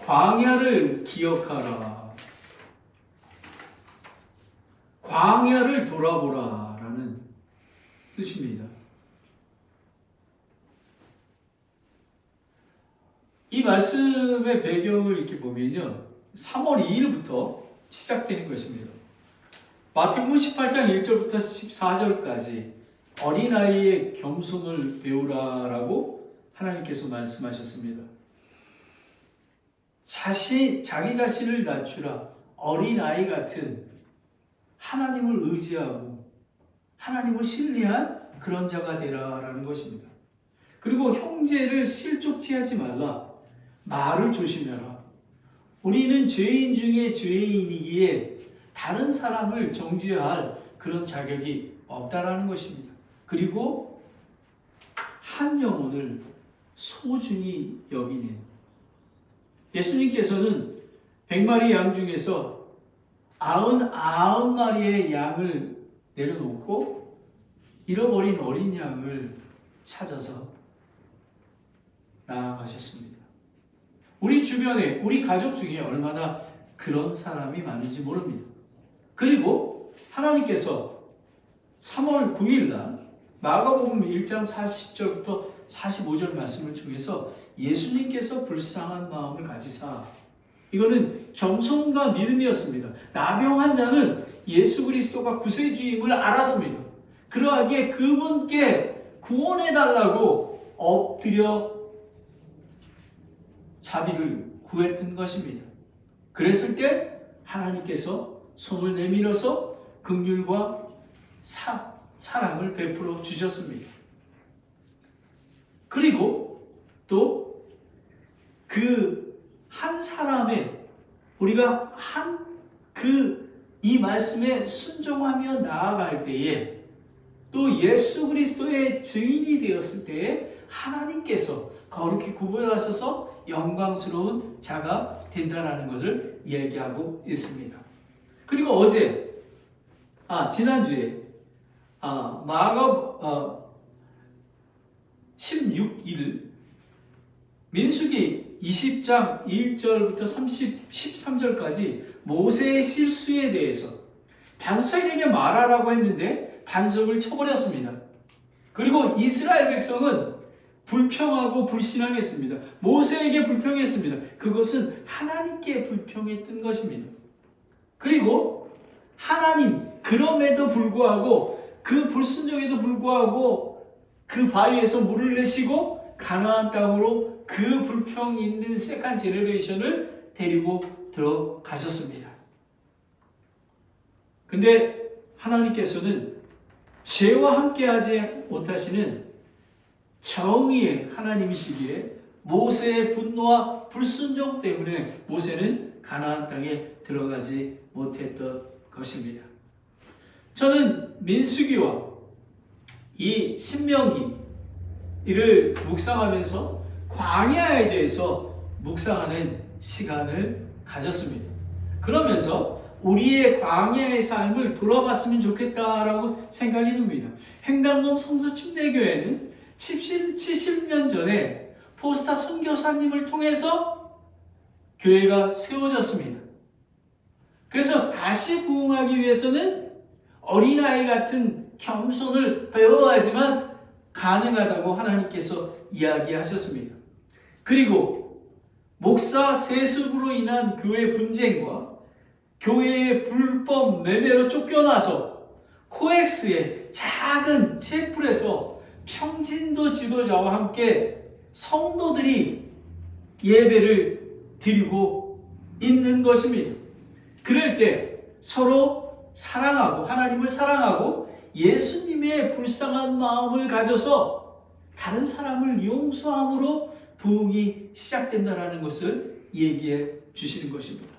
광야를 기억하라. 광야를 돌아보라 라는 뜻입니다. 이 말씀의 배경을 이렇게 보면요, 3월 2일부터 시작되는 것입니다. 마태복음 18장 1절부터 14절까지 어린아이의 겸손을 배우라라고 하나님께서 말씀하셨습니다. 자기 자신을 낮추라. 어린아이 같은 하나님을 의지하고 하나님을 신뢰한 그런 자가 되라라는 것입니다. 그리고 형제를 실족지하지 말라. 말을 조심해라. 우리는 죄인 중에 죄인이기에 다른 사람을 정죄할 그런 자격이 없다라는 것입니다. 그리고 한 영혼을 소중히 여기는, 예수님께서는 100마리 양 중에서 99마리의 양을 내려놓고 잃어버린 어린 양을 찾아서 나아가셨습니다. 우리 주변에, 우리 가족 중에 얼마나 그런 사람이 많은지 모릅니다. 그리고 하나님께서 3월 9일 날 마가복음 1장 40절부터 45절 말씀을 통해서 예수님께서 불쌍한 마음을 가지사, 이거는 겸손과 믿음이었습니다. 나병 환자는 예수 그리스도가 구세주임을 알았습니다. 그러하기에 그분께 구원해달라고 엎드려 자비를 구했던 것입니다. 그랬을 때 하나님께서 손을 내밀어서 긍휼과 사랑을 베풀어 주셨습니다. 그리고 또 그 한 사람의, 우리가 이 말씀에 순종하며 나아갈 때에, 또 예수 그리스도의 증인이 되었을 때에 하나님께서 거룩히 구분하셔서 영광스러운 자가 된다는 것을 얘기하고 있습니다. 그리고 지난주에 마가 16일 민수기 20장 1절부터 13절까지 모세의 실수에 대해서 반석에게 말하라고 했는데 반석을 쳐버렸습니다. 그리고 이스라엘 백성은 불평하고 불신앙했습니다. 모세에게 불평했습니다. 그것은 하나님께 불평했던 것입니다. 그리고 하나님, 그럼에도 불구하고, 그 불순종에도 불구하고 그 바위에서 물을 내시고 가나안 땅으로 그 불평 있는 세컨 제너레이션을 데리고 들어가셨습니다. 근데 하나님께서는 죄와 함께하지 못하시는 정의의 하나님이시기에 모세의 분노와 불순종 때문에 모세는 가나안 땅에 들어가지 못했던 것입니다. 저는 민수기와 이 신명기 이를 묵상하면서 광야에 대해서 묵상하는 시간을 가졌습니다. 그러면서 우리의 광야의 삶을 돌아봤으면 좋겠다라고 생각이 듭니다. 행당동 성서침례교회는 70년 전에 포스타 선교사님을 통해서 교회가 세워졌습니다. 그래서 다시 부흥하기 위해서는 어린아이 같은 겸손을 배워야지만 가능하다고 하나님께서 이야기하셨습니다. 그리고 목사 세습으로 인한 교회 분쟁과 교회의 불법 매매로 쫓겨나서 코엑스의 작은 채플에서 평진도 지도자와 함께 성도들이 예배를 드리고 있는 것입니다. 그럴 때 서로 사랑하고 하나님을 사랑하고 예수님의 불쌍한 마음을 가져서 다른 사람을 용서함으로 부흥이 시작된다는 것을 얘기해 주시는 것입니다.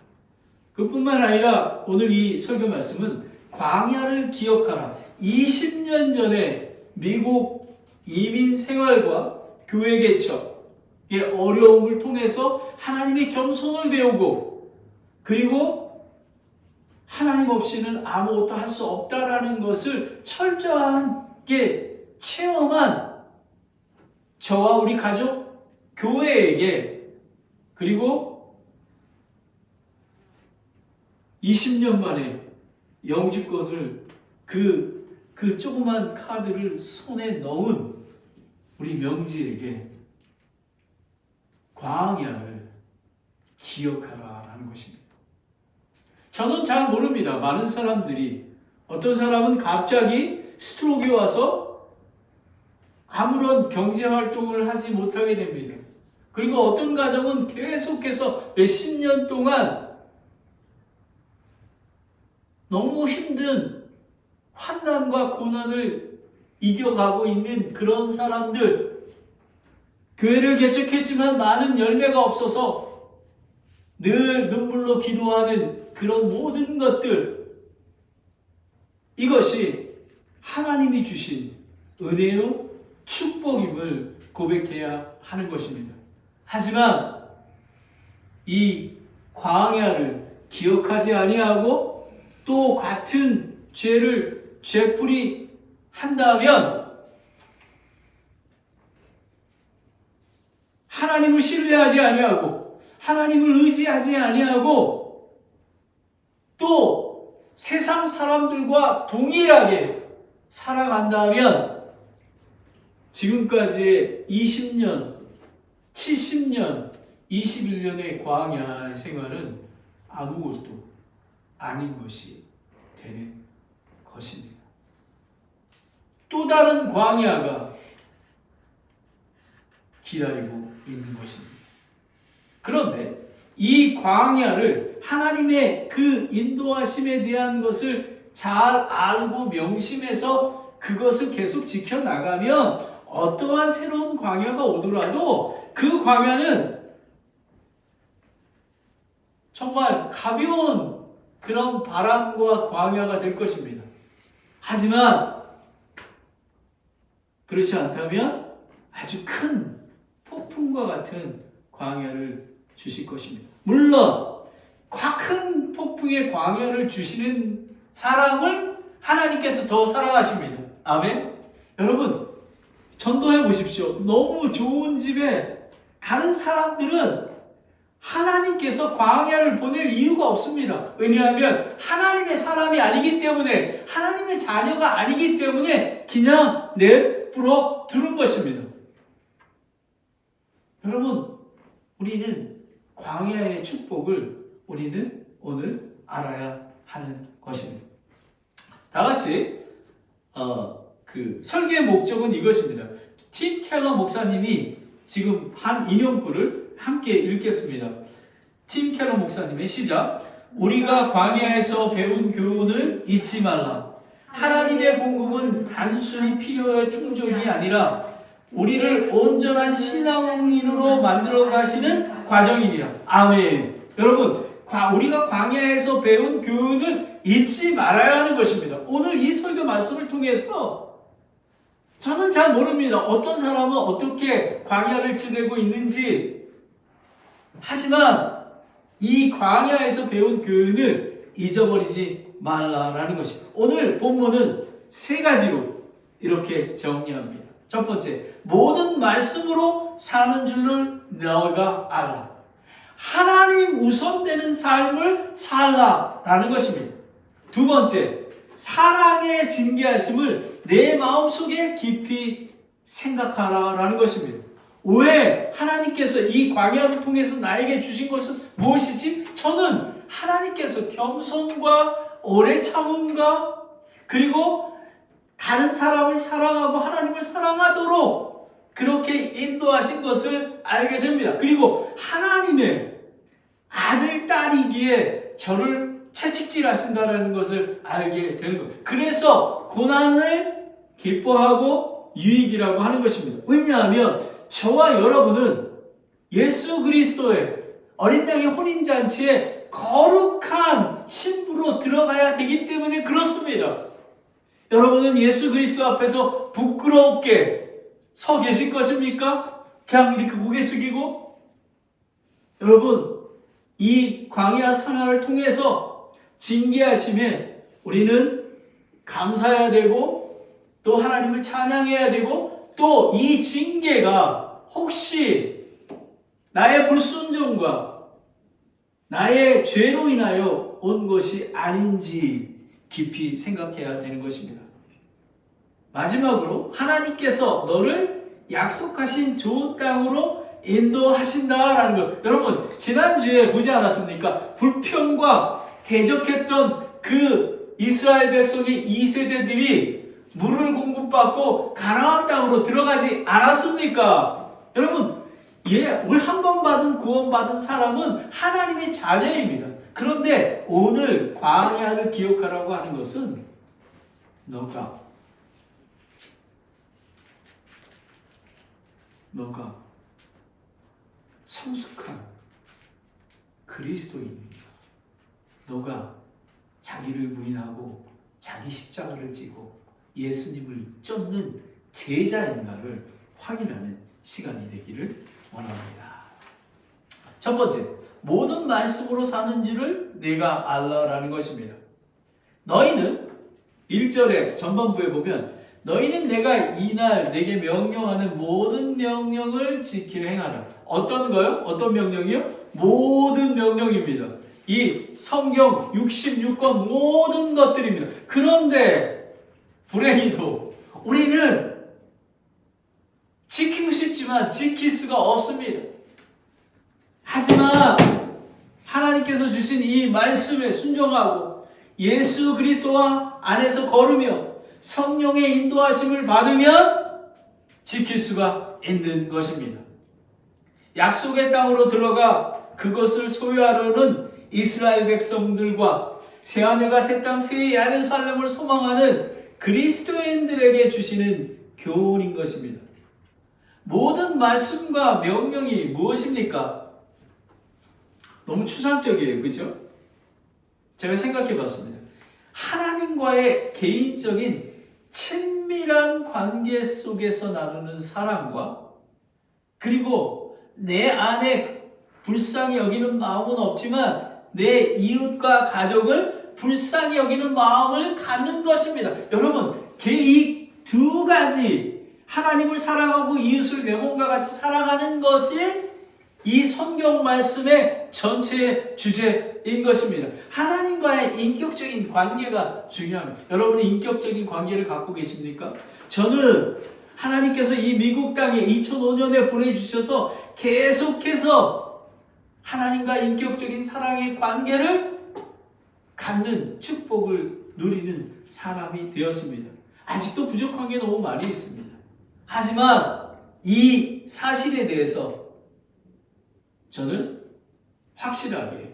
그뿐만 아니라 오늘 이 설교 말씀은 광야를 기억하라. 20년 전에 미국 이민 생활과 교회 개척의 어려움을 통해서 하나님의 겸손을 배우고, 그리고 하나님 없이는 아무것도 할 수 없다라는 것을 철저하게 체험한 저와 우리 가족, 교회에게, 그리고 20년 만에 영주권을 그 조그만 카드를 손에 넣은 우리 명지에게 광야를 기억하라라는 것입니다. 저는 잘 모릅니다. 많은 사람들이, 어떤 사람은 갑자기 스트로크가 와서 아무런 경제 활동을 하지 못하게 됩니다. 그리고 어떤 가정은 계속해서 몇십 년 동안 너무 힘든 환난과 고난을 이겨가고 있는 그런 사람들, 교회를 개척했지만 많은 열매가 없어서 늘 눈물로 기도하는 그런 모든 것들, 이것이 하나님이 주신 은혜요 축복임을 고백해야 하는 것입니다. 하지만 이 광야를 기억하지 아니하고 또 같은 죄를 죄풀이 한다면 하나님을 신뢰하지 아니하고 하나님을 의지하지 아니하고 또 세상 사람들과 동일하게 살아간다면 지금까지의 20년, 70년, 21년의 광야 생활은 아무것도 아닌 것이 되는 것입니다. 또 다른 광야가 기다리고 있는 것입니다. 그런데 이 광야를 하나님의 그 인도하심에 대한 것을 잘 알고 명심해서 그것을 계속 지켜나가면 어떠한 새로운 광야가 오더라도 그 광야는 정말 가벼운 그런 바람과 광야가 될 것입니다. 하지만 그렇지 않다면 아주 큰 폭풍과 같은 광야를 주실 것입니다. 물론 큰 폭풍의 광야를 주시는 사람을 하나님께서 더 사랑하십니다. 아멘. 여러분, 전도해 보십시오. 너무 좋은 집에 가는 사람들은 하나님께서 광야를 보낼 이유가 없습니다. 왜냐하면 하나님의 사람이 아니기 때문에, 하나님의 자녀가 아니기 때문에 그냥 내버려 두는 것입니다. 여러분, 우리는 광야의 축복을 우리는 오늘 알아야 하는 것입니다. 다 같이 그 설계의 목적은 이것입니다. 팀 켈러 목사님이 지금 한 인용구를 함께 읽겠습니다. 팀 켈러 목사님의 시작. 우리가 광야에서 배운 교훈을 잊지 말라. 하나님의 공급은 단순히 필요의 충족이 아니라 우리를 온전한 신앙인으로 만들어 가시는 과정이니라. 아멘. 여러분, 우리가 광야에서 배운 교훈을 잊지 말아야 하는 것입니다. 오늘 이 설교 말씀을 통해서 저는 잘 모릅니다. 어떤 사람은 어떻게 광야를 지내고 있는지. 하지만 이 광야에서 배운 교훈을 잊어버리지 말라라는 것입니다. 오늘 본문은 세 가지로 이렇게 정리합니다. 첫 번째, 모든 말씀으로 사는 줄을 너희가 알라. 하나님 우선되는 삶을 살라라는 것입니다. 두 번째, 사랑의 징계하심을 내 마음속에 깊이 생각하라라는 것입니다. 왜 하나님께서 이 광야를 통해서 나에게 주신 것은 무엇이지? 저는 하나님께서 겸손과 오래 참음과 그리고 다른 사람을 사랑하고 하나님을 사랑하도록 그렇게 인도하신 것을 알게 됩니다. 그리고 하나님의 아들, 딸이기에 저를 채찍질하신다는 것을 알게 되는 거예요. 그래서 고난을 기뻐하고 유익이라고 하는 것입니다. 왜냐하면 저와 여러분은 예수 그리스도의 어린 양의 혼인잔치에 거룩한 신부로 들어가야 되기 때문에 그렇습니다. 여러분은 예수 그리스도 앞에서 부끄럽게 서 계실 것입니까? 그냥 이렇게 고개 숙이고? 여러분, 이 광야 생활을 통해서 징계하심에 우리는 감사해야 되고 또 하나님을 찬양해야 되고 또 이 징계가 혹시 나의 불순종과 나의 죄로 인하여 온 것이 아닌지 깊이 생각해야 되는 것입니다. 마지막으로 하나님께서 너를 약속하신 좋은 땅으로 인도하신다라는 것. 여러분 지난주에 보지 않았습니까? 불평과 대적했던 그 이스라엘 백성의 2세대들이 물을 공급받고 가나안 땅으로 들어가지 않았습니까? 여러분 우리 한 번 받은 구원받은 사람은 하나님의 자녀입니다. 그런데 오늘 광야를 기억하라고 하는 것은 너가 성숙한 그리스도인입니다. 너가 자기를 부인하고 자기 십자가를 지고 예수님을 쫓는 제자인가를 확인하는 시간이 되기를 원합니다. 첫 번째, 모든 말씀으로 사는 줄을 내가 알라라는 것입니다. 너희는 1절에 전반부에 보면 너희는 내가 이날 내게 명령하는 모든 명령을 지키려 행하라. 어떤 거요? 어떤 명령이요? 모든 명령입니다. 이 성경 66권 모든 것들입니다. 그런데 불행히도 우리는 지키고 싶지만 지킬 수가 없습니다. 하지만 하나님께서 주신 이 말씀에 순종하고 예수 그리스도와 안에서 걸으며 성령의 인도하심을 받으면 지킬 수가 있는 것입니다. 약속의 땅으로 들어가 그것을 소유하려는 이스라엘 백성들과 새하늘과 새 땅 새 예루살렘을 소망하는 그리스도인들에게 주시는 교훈인 것입니다. 모든 말씀과 명령이 무엇입니까? 너무 추상적이에요. 그죠? 제가 생각해 봤습니다. 하나님과의 개인적인 친밀한 관계 속에서 나누는 사랑과 그리고 내 안에 불쌍히 여기는 마음은 없지만 내 이웃과 가족을 불쌍히 여기는 마음을 갖는 것입니다. 여러분, 이 두 가지 하나님을 사랑하고 이웃을 내 몸과 같이 사랑하는 것이 이 성경 말씀의 전체의 주제인 것입니다. 하나님과의 인격적인 관계가 중요합니다. 여러분이 인격적인 관계를 갖고 계십니까? 저는 하나님께서 이 미국 땅에 2005년에 보내주셔서 계속해서 하나님과 인격적인 사랑의 관계를 갖는 축복을 누리는 사람이 되었습니다. 아직도 부족한 게 너무 많이 있습니다. 하지만 이 사실에 대해서 저는 확실합니다.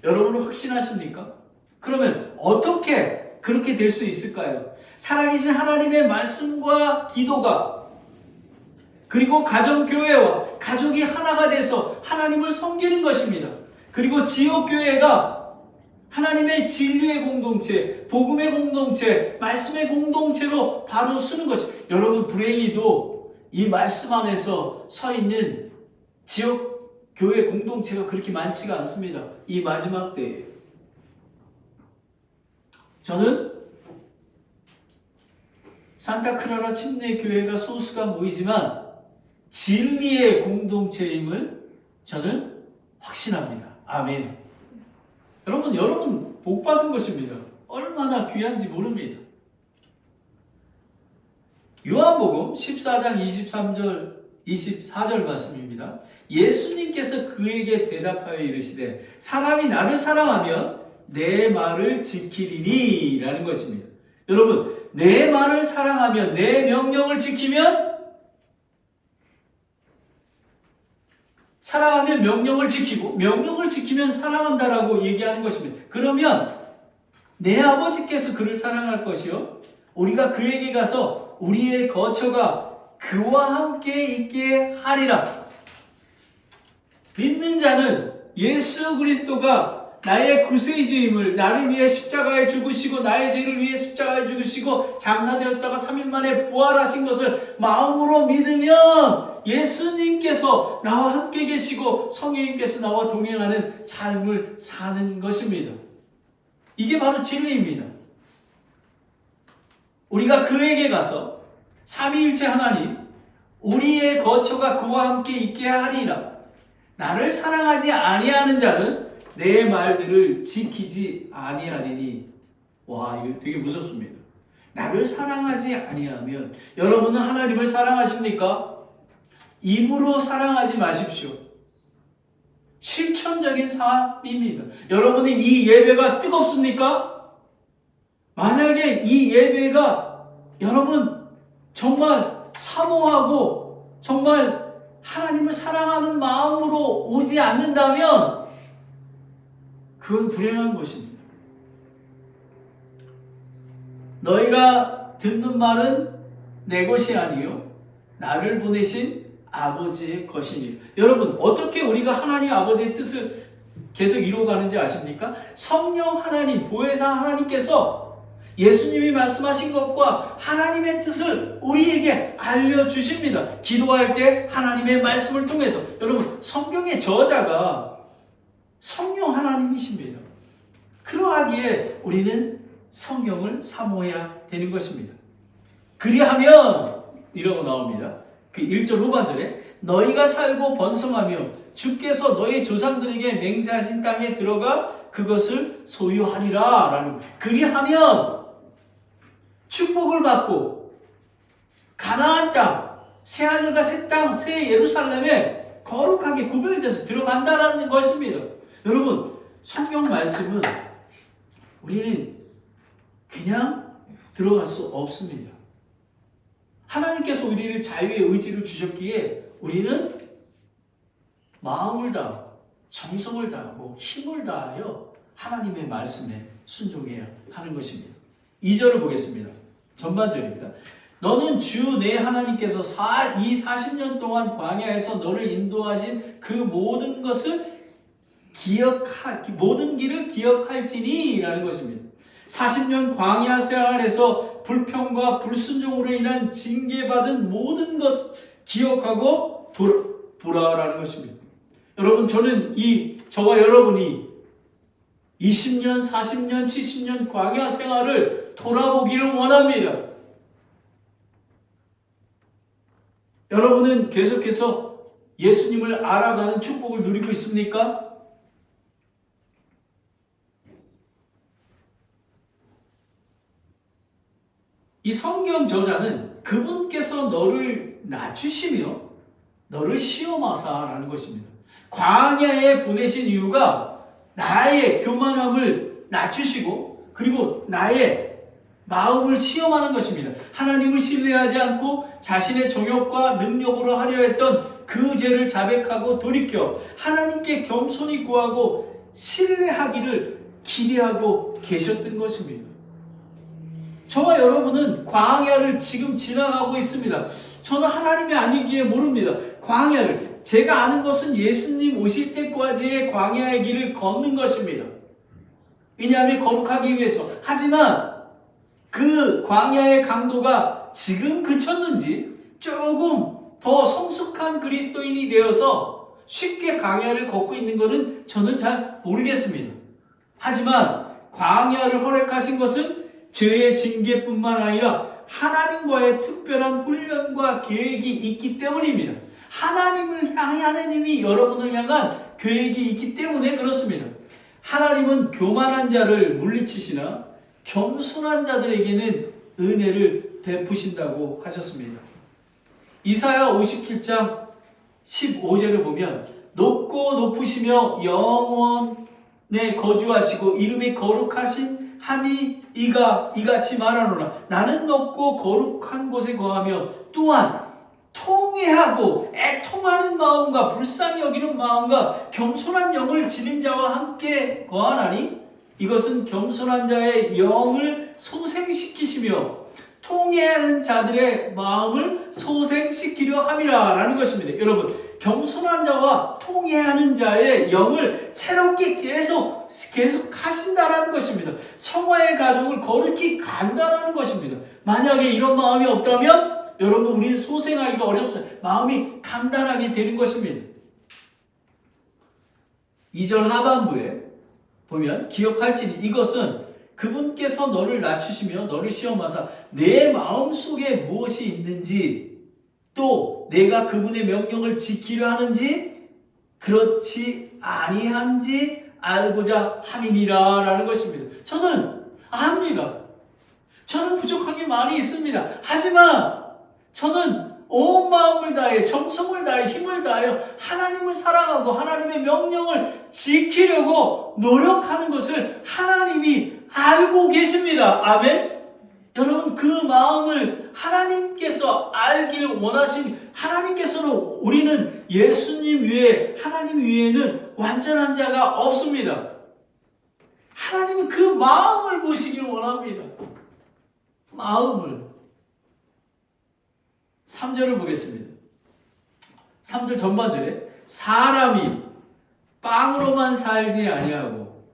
여러분은 확신하십니까? 그러면 어떻게 그렇게 될 수 있을까요? 살아계신 하나님의 말씀과 기도가 그리고 가정교회와 가족이 하나가 돼서 하나님을 섬기는 것입니다. 그리고 지역교회가 하나님의 진리의 공동체, 복음의 공동체, 말씀의 공동체로 바로 서는 것이. 여러분 불행히도 이 말씀 안에서 서 있는 지역 교회 공동체가 그렇게 많지가 않습니다. 이 마지막 때에. 저는 산타크라라 침례교회가 소수가 모이지만 진리의 공동체임을 저는 확신합니다. 아멘. 여러분 복 받은 것입니다. 얼마나 귀한지 모릅니다. 요한복음 14장 23절 24절 말씀입니다. 예수님께서 그에게 대답하여 이르시되 사람이 나를 사랑하면 내 말을 지키리니 라는 것입니다. 여러분 내 말을 사랑하면 내 명령을 지키면 사랑하면 명령을 지키고 명령을 지키면 사랑한다라고 얘기하는 것입니다. 그러면 내 아버지께서 그를 사랑할 것이요 우리가 그에게 가서 우리의 거처가 그와 함께 있게 하리라. 믿는 자는 예수 그리스도가 나의 구세주임을 나를 위해 십자가에 죽으시고 나의 죄를 위해 십자가에 죽으시고 장사되었다가 3일 만에 부활하신 것을 마음으로 믿으면 예수님께서 나와 함께 계시고 성령님께서 나와 동행하는 삶을 사는 것입니다. 이게 바로 진리입니다. 우리가 그에게 가서 삼위일체 하나님 우리의 거처가 그와 함께 있게 하리라. 나를 사랑하지 아니하는 자는 내 말들을 지키지 아니하리니. 와, 이거 되게 무섭습니다. 나를 사랑하지 아니하면, 여러분은 하나님을 사랑하십니까? 입으로 사랑하지 마십시오. 실천적인 삶입니다. 여러분의 이 예배가 뜨겁습니까? 만약에 이 예배가 여러분 정말 사모하고 정말 하나님을 사랑하는 마음으로 오지 않는다면 그건 불행한 것입니다. 너희가 듣는 말은 내 것이 아니요 나를 보내신 아버지의 것이니. 여러분, 어떻게 우리가 하나님 아버지의 뜻을 계속 이루어가는지 아십니까? 성령 하나님, 보혜사 하나님께서 예수님이 말씀하신 것과 하나님의 뜻을 우리에게 알려주십니다. 기도할 때 하나님의 말씀을 통해서. 여러분, 성경의 저자가 성령 하나님이십니다. 그러하기에 우리는 성경을 사모해야 되는 것입니다. 그리하면 이러고 나옵니다. 그 1절 후반절에 너희가 살고 번성하며 주께서 너희 조상들에게 맹세하신 땅에 들어가 그것을 소유하리라 라는. 그리하면 축복을 받고 가나안 땅, 새하늘과 새 땅, 새 예루살렘에 거룩하게 구별돼서 들어간다라는 것입니다. 여러분, 성경 말씀은 우리는 그냥 들어갈 수 없습니다. 하나님께서 우리를 자유의 의지를 주셨기에 우리는 마음을 다하고 정성을 다하고 힘을 다하여 하나님의 말씀에 순종해야 하는 것입니다. 2절을 보겠습니다. 전반절입니다. 너는 주 내 하나님께서 이 40년 동안 광야에서 너를 인도하신 그 모든 것을 모든 길을 기억할지니 라는 것입니다. 40년 광야 생활에서 불평과 불순종으로 인한 징계받은 모든 것을 기억하고 돌아오라는 것입니다. 여러분, 저와 여러분이 20년, 40년, 70년 광야 생활을 돌아보기를 원합니다. 여러분은 계속해서 예수님을 알아가는 축복을 누리고 있습니까? 이 성경 저자는 그분께서 너를 낮추시며 너를 시험하사라는 것입니다. 광야에 보내신 이유가 나의 교만함을 낮추시고 그리고 나의 마음을 시험하는 것입니다. 하나님을 신뢰하지 않고 자신의 정욕과 능력으로 하려 했던 그 죄를 자백하고 돌이켜 하나님께 겸손히 구하고 신뢰하기를 기대하고 계셨던 것입니다. 저와 여러분은 광야를 지금 지나가고 있습니다. 저는 하나님이 아니기에 모릅니다. 광야를, 제가 아는 것은 예수님 오실 때까지의 광야의 길을 걷는 것입니다. 왜냐하면 거룩하기 위해서. 하지만 그 광야의 강도가 지금 그쳤는지 조금 더 성숙한 그리스도인이 되어서 쉽게 광야를 걷고 있는 것은 저는 잘 모르겠습니다. 하지만 광야를 허락하신 것은 죄의 징계뿐만 아니라 하나님과의 특별한 훈련과 계획이 있기 때문입니다. 하나님이 여러분을 향한 계획이 있기 때문에 그렇습니다. 하나님은 교만한 자를 물리치시나 겸손한 자들에게는 은혜를 베푸신다고 하셨습니다. 이사야 57장 15절을 보면 높고 높으시며 영원에 거주하시고 이름이 거룩하신 함이 이같이 말하노라. 나는 높고 거룩한 곳에 거하며 또한 통회하고 애통하는 마음과 불쌍히 여기는 마음과 겸손한 영을 지닌 자와 함께 거하나니 이것은 겸손한 자의 영을 소생시키시며 통회하는 자들의 마음을 소생시키려 함이라 라는 것입니다. 여러분, 겸손한 자와 통회하는 자의 영을 새롭게 계속 하신다라는 것입니다. 성화의 가정을 거룩히 간다라는 것입니다. 만약에 이런 마음이 없다면 여러분, 우리는 소생하기가 어렵습니다. 마음이 간단하게 되는 것입니다. 2절 하반부에 보면 기억할지니 이것은 그분께서 너를 낮추시며 너를 시험하사 내 마음속에 무엇이 있는지 또 내가 그분의 명령을 지키려 하는지 그렇지 아니한지 알고자 함이니라 라는 것입니다. 저는 압니다. 저는 부족한 게 많이 있습니다. 하지만 저는 온 마음을 다해 정성을 다해 힘을 다하여 하나님을 사랑하고 하나님의 명령을 지키려고 노력하는 것을 하나님이 알고 계십니다. 아멘. 여러분, 그 마음을 하나님께서 알기를 원하신, 하나님께서는 우리는 예수님 외에, 하나님 외에는 완전한 자가 없습니다. 하나님은 그 마음을 보시기를 원합니다. 마음을. 3절을 보겠습니다. 3절 전반절에 사람이 빵으로만 살지 아니하고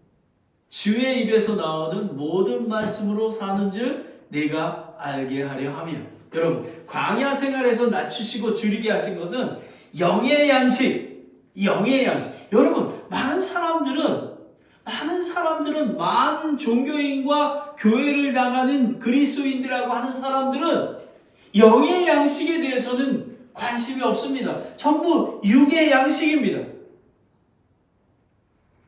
주의 입에서 나오는 모든 말씀으로 사는 줄 내가 알게 하려 함이라. 여러분, 광야 생활에서 낮추시고 줄이게 하신 것은 영의 양식, 영의 양식. 여러분, 많은 사람들은 많은 종교인과 교회를 나가는 그리스도인들이라고 하는 사람들은 영의 양식에 대해서는 관심이 없습니다. 전부 육의 양식입니다.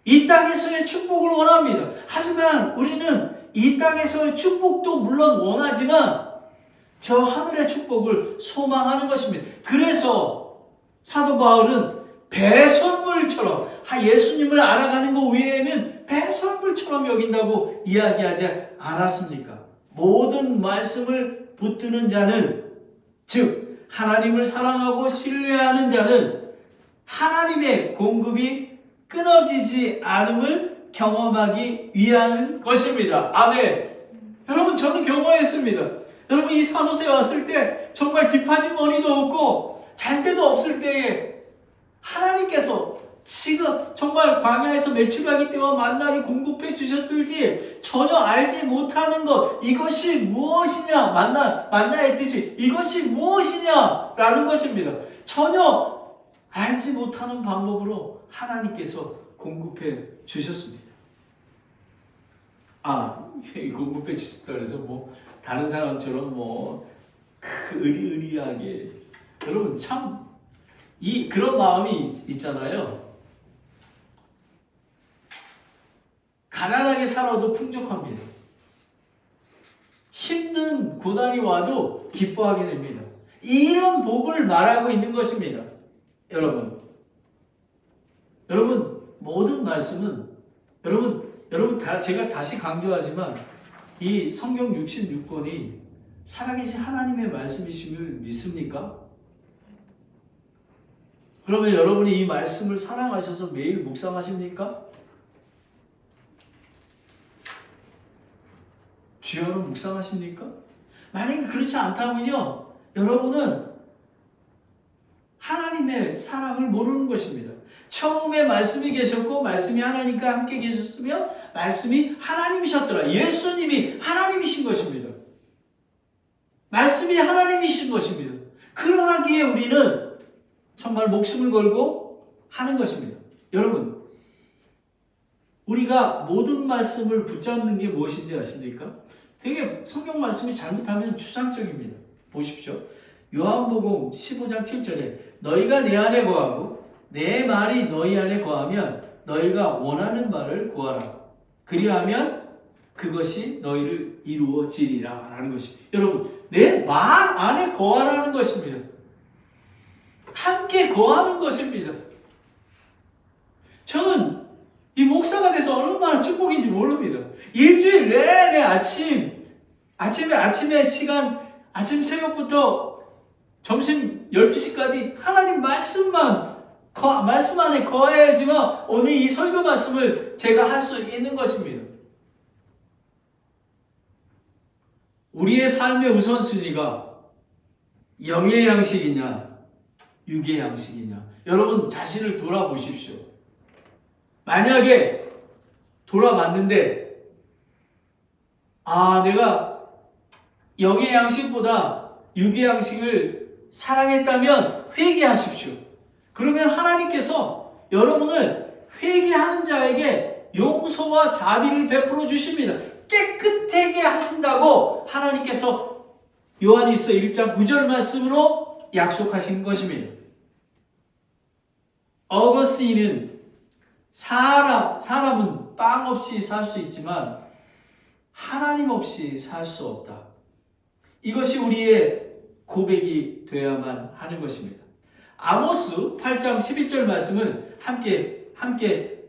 이 땅에서의 축복을 원합니다. 하지만 우리는 이 땅에서의 축복도 물론 원하지만 저 하늘의 축복을 소망하는 것입니다. 그래서 사도 바울은 배설물처럼 예수님을 알아가는 것 외에는 배설물처럼 여긴다고 이야기하지 않았습니까? 모든 말씀을 붙드는 자는, 즉 하나님을 사랑하고 신뢰하는 자는 하나님의 공급이 끊어지지 않음을 경험하기 위한 것입니다. 아멘. 여러분, 저는 경험했습니다. 여러분, 이 산호세 왔을 때 정말 딥하진 머리도 없고 잘 데도 없을 때에 하나님께서 지금 정말 광야에서 메추라기 때와 만나를 공급해 주셨들지 전혀 알지 못하는 것, 이것이 무엇이냐, 만나의 뜻이 이것이 무엇이냐라는 것입니다. 전혀 알지 못하는 방법으로 하나님께서 공급해 주셨습니다. 공급해 주셨다 그래서 다른 사람처럼 의리의리하게. 여러분, 참 그런 마음이 있잖아요. 가난하게 살아도 풍족합니다. 힘든 고난이 와도 기뻐하게 됩니다. 이런 복을 말하고 있는 것입니다. 여러분, 모든 말씀은, 제가 다시 강조하지만 이 성경 66권이 살아계신 하나님의 말씀이심을 믿습니까? 그러면 여러분이 이 말씀을 사랑하셔서 매일 묵상하십니까? 주여는 묵상하십니까? 만약에 그렇지 않다면요, 여러분은 하나님의 사랑을 모르는 것입니다. 처음에 말씀이 계셨고 말씀이 하나님과 함께 계셨으며 말씀이 하나님이셨더라. 예수님이 하나님이신 것입니다. 말씀이 하나님이신 것입니다. 그러하기에 우리는 정말 목숨을 걸고 하는 것입니다. 여러분, 우리가 모든 말씀을 붙잡는 게 무엇인지 아십니까? 되게 성경 말씀이 잘못하면 추상적입니다. 보십시오. 요한복음 15장 7절에 너희가 내 안에 거하고 내 말이 너희 안에 거하면 너희가 원하는 바를 구하라. 그리하면 그것이 너희를 이루어지리라 라는 것입니다. 여러분, 내 말 안에 거하라는 것입니다. 함께 거하는 것입니다. 저는 이 목사가 돼서 얼마나 축복인지 모릅니다. 일주일 내내 아침에 시간, 아침 새벽부터 점심 12시까지 하나님 말씀 안에 거해야지만 오늘 이 설교 말씀을 제가 할 수 있는 것입니다. 우리의 삶의 우선순위가 영의 양식이냐, 육의 양식이냐. 여러분, 자신을 돌아보십시오. 만약에 돌아봤는데, 내가 영의 양식보다 육의 양식을 사랑했다면 회개하십시오. 그러면 하나님께서 여러분을 회개하는 자에게 용서와 자비를 베풀어 주십니다. 깨끗하게 하신다고 하나님께서 요한일서 1장 9절 말씀으로 약속하신 것입니다. 어거스틴은 사람은 빵 없이 살 수 있지만 하나님 없이 살 수 없다. 이것이 우리의 고백이 되어야만 하는 것입니다. 아모스 8장 11절 말씀을 함께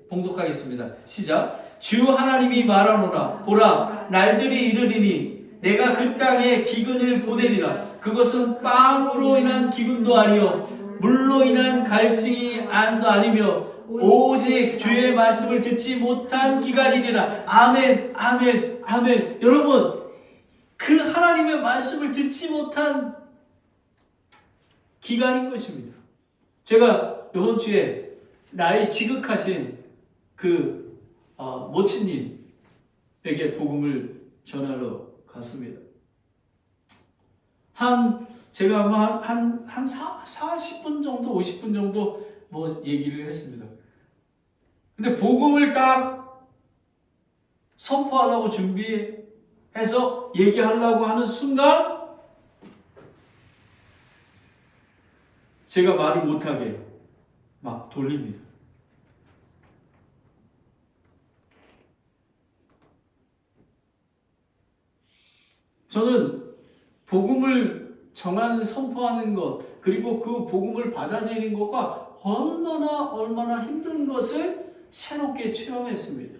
봉독하겠습니다. 시작. 주 하나님이 말하노라. 보라, 날들이 이르리니 내가 그 땅에 기근을 보내리라. 그것은 빵으로 인한 기근도 아니요 물로 인한 갈증이 아니며 오직 주의 말씀을 듣지 못한 기간이니라. 아멘, 아멘, 아멘. 여러분, 그 하나님의 말씀을 듣지 못한 기간인 것입니다. 제가 이번 주에 나의 지극하신 그 모친님에게 복음을 전하러 갔습니다. 제가 아마 한 40분 정도, 50분 정도 얘기를 했습니다. 근데 복음을 딱 선포하려고 준비해서 얘기하려고 하는 순간 제가 말을 못하게 막 돌립니다. 저는 복음을 선포하는 것, 그리고 그 복음을 받아들이는 것과 얼마나 힘든 것을 새롭게 체험했습니다.